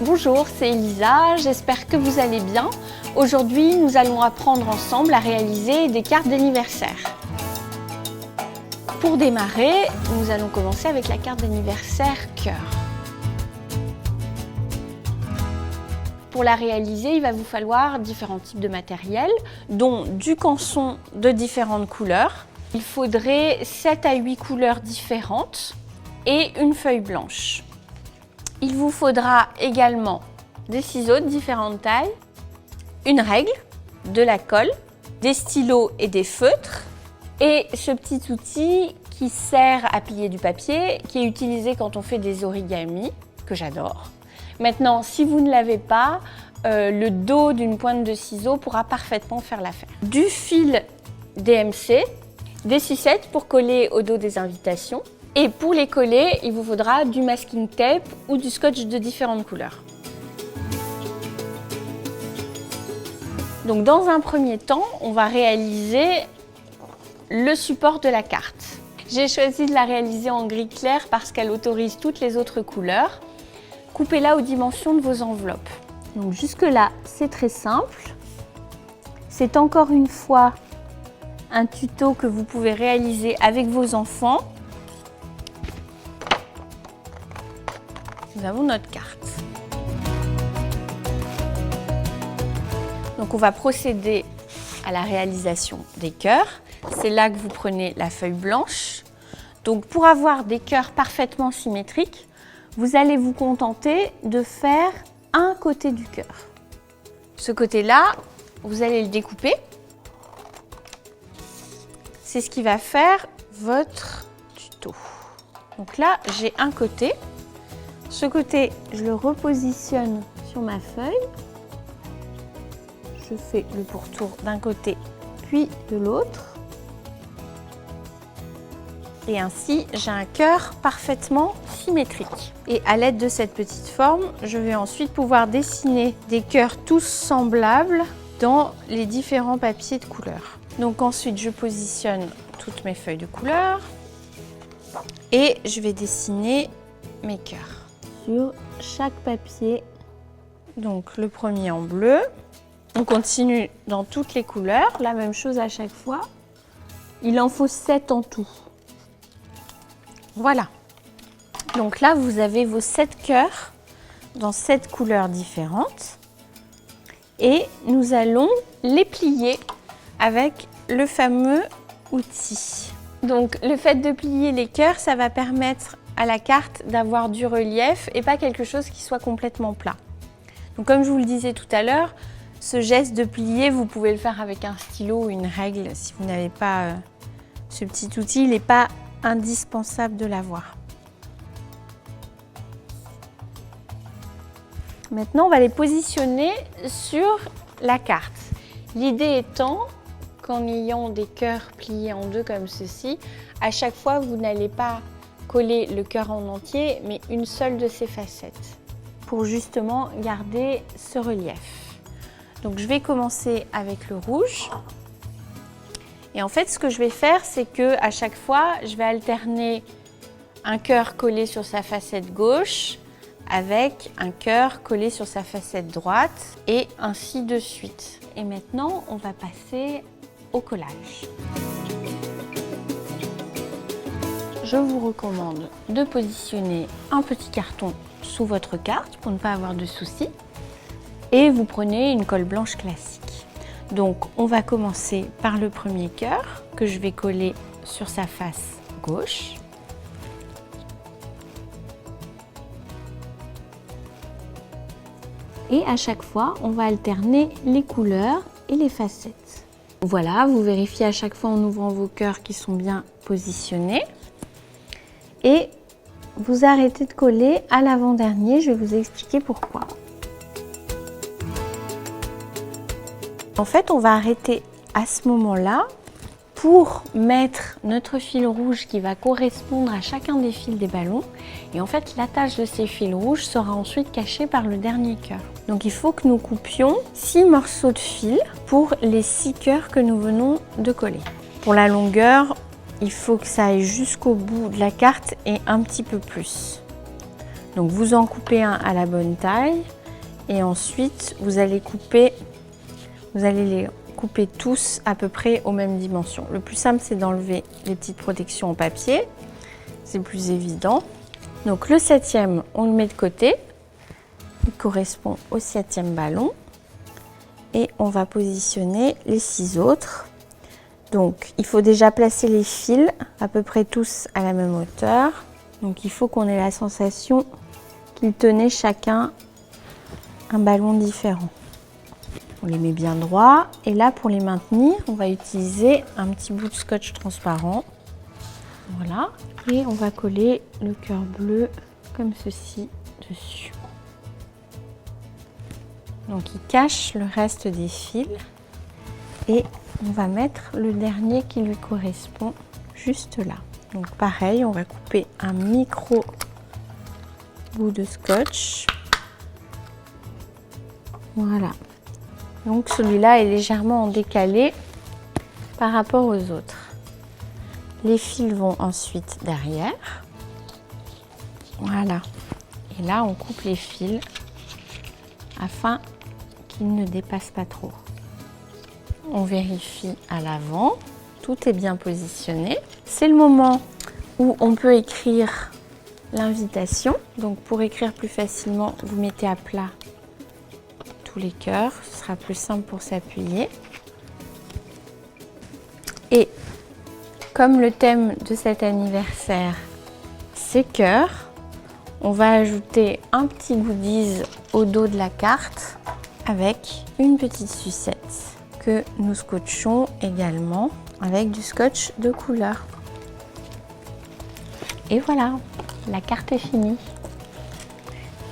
Bonjour, c'est Elisa, j'espère que vous allez bien. Aujourd'hui, nous allons apprendre ensemble à réaliser des cartes d'anniversaire. Pour démarrer, nous allons commencer avec la carte d'anniversaire cœur. Pour la réaliser, il va vous falloir différents types de matériel, dont du canson de différentes couleurs. Il faudrait 7 à 8 couleurs différentes et une feuille blanche. Il vous faudra également des ciseaux de différentes tailles, une règle, de la colle, des stylos et des feutres et ce petit outil qui sert à plier du papier, qui est utilisé quand on fait des origamis, que j'adore. Maintenant, si vous ne l'avez pas, le dos d'une pointe de ciseaux pourra parfaitement faire l'affaire. Du fil DMC, des sucettes pour coller au dos des invitations. Et pour les coller, il vous faudra du masking tape ou du scotch de différentes couleurs. Donc dans un premier temps, on va réaliser le support de la carte. J'ai choisi de la réaliser en gris clair parce qu'elle autorise toutes les autres couleurs. Coupez-la aux dimensions de vos enveloppes. Donc jusque là, c'est très simple. C'est encore une fois un tuto que vous pouvez réaliser avec vos enfants. Nous avons notre carte. Donc on va procéder à la réalisation des cœurs. C'est là que vous prenez la feuille blanche. Donc pour avoir des cœurs parfaitement symétriques, vous allez vous contenter de faire un côté du cœur. Ce côté-là, vous allez le découper. C'est ce qui va faire votre tuto. Donc là, j'ai un côté. Ce côté, je le repositionne sur ma feuille. Je fais le pourtour d'un côté puis de l'autre. Et ainsi, j'ai un cœur parfaitement symétrique. Et à l'aide de cette petite forme, je vais ensuite pouvoir dessiner des cœurs tous semblables dans les différents papiers de couleur. Donc ensuite, je positionne toutes mes feuilles de couleur et je vais dessiner mes cœurs sur chaque papier. Donc le premier en bleu. On continue dans toutes les couleurs, la même chose à chaque fois. Il en faut 7 en tout. Voilà. Donc là, vous avez vos 7 cœurs dans 7 couleurs différentes. Et nous allons les plier avec le fameux outil. Donc le fait de plier les cœurs, ça va permettre à la carte d'avoir du relief et pas quelque chose qui soit complètement plat. Donc comme je vous le disais tout à l'heure, ce geste de plier, vous pouvez le faire avec un stylo ou une règle. Si vous n'avez pas ce petit outil, il n'est pas indispensable de l'avoir. Maintenant, on va les positionner sur la carte. L'idée étant qu'en ayant des cœurs pliés en deux comme ceci, à chaque fois, vous n'allez pas coller le cœur en entier, mais une seule de ses facettes, pour justement garder ce relief. Donc je vais commencer avec le rouge. Et en fait, ce que je vais faire, c'est que à chaque fois, je vais alterner un cœur collé sur sa facette gauche avec un cœur collé sur sa facette droite et ainsi de suite. Et maintenant, on va passer au collage. Je vous recommande de positionner un petit carton sous votre carte pour ne pas avoir de soucis. Et vous prenez une colle blanche classique. Donc on va commencer par le premier cœur que je vais coller sur sa face gauche. Et à chaque fois, on va alterner les couleurs et les facettes. Voilà, vous vérifiez à chaque fois en ouvrant vos cœurs qui sont bien positionnés. Et vous arrêtez de coller à l'avant-dernier, je vais vous expliquer pourquoi. En fait, on va arrêter à ce moment-là pour mettre notre fil rouge qui va correspondre à chacun des fils des ballons. Et en fait, l'attache de ces fils rouges sera ensuite cachée par le dernier cœur. Donc il faut que nous coupions 6 morceaux de fil pour les 6 cœurs que nous venons de coller. Pour la longueur, il faut que ça aille jusqu'au bout de la carte et un petit peu plus. Donc vous en coupez un à la bonne taille et ensuite vous allez les couper tous à peu près aux mêmes dimensions. Le plus simple, c'est d'enlever les petites protections en papier, c'est plus évident. Donc le 7e, on le met de côté, il correspond au 7e ballon et on va positionner les 6 autres. Donc il faut déjà placer les fils à peu près tous à la même hauteur. Donc il faut qu'on ait la sensation qu'ils tenaient chacun un ballon différent. On les met bien droits et là pour les maintenir, on va utiliser un petit bout de scotch transparent. Voilà, et on va coller le cœur bleu comme ceci dessus. Donc il cache le reste des fils et on va mettre le dernier qui lui correspond juste là. Donc pareil, on va couper un micro bout de scotch. Voilà. Donc celui-là est légèrement en décalé par rapport aux autres. Les fils vont ensuite derrière. Voilà. Et là, on coupe les fils afin qu'ils ne dépassent pas trop. On vérifie à l'avant. Tout est bien positionné. C'est le moment où on peut écrire l'invitation. Donc pour écrire plus facilement, vous mettez à plat tous les cœurs, ce sera plus simple pour s'appuyer. Et comme le thème de cet anniversaire, c'est cœur, on va ajouter un petit goodies au dos de la carte avec une petite sucette que nous scotchons également avec du scotch de couleur. Et voilà, la carte est finie.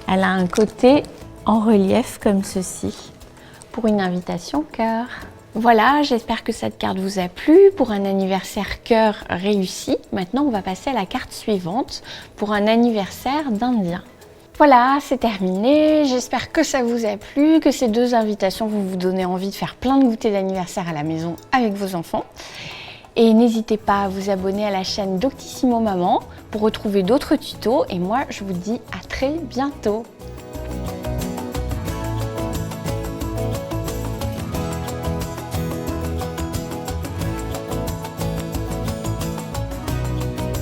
Elle a un côté en relief comme ceci pour une invitation cœur. Voilà, j'espère que cette carte vous a plu pour un anniversaire cœur réussi. Maintenant, on va passer à la carte suivante pour un anniversaire d'Indien. Voilà, c'est terminé. J'espère que ça vous a plu, que ces 2 invitations vont vous donner envie de faire plein de goûters d'anniversaire à la maison avec vos enfants. Et n'hésitez pas à vous abonner à la chaîne Doctissimo Maman pour retrouver d'autres tutos. Et moi, je vous dis à très bientôt.